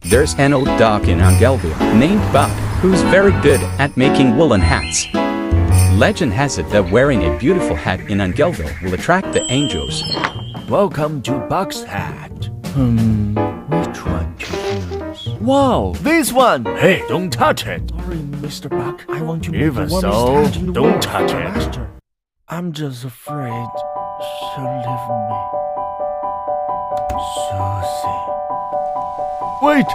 There's an old dog in Angelville named Buck, who's very good at making woolen hats. Legend has it that wearing a beautiful hat in Angelville will attract the angels. Welcome to Buck's hat. Which one to use? Wow, this one! Hey, don't touch it! Sorry, Mr. Buck. I want to make Even the warmest so, hat in the don't world touch for it. Master. I'm just afraid she'll leave me. Susie. Wait!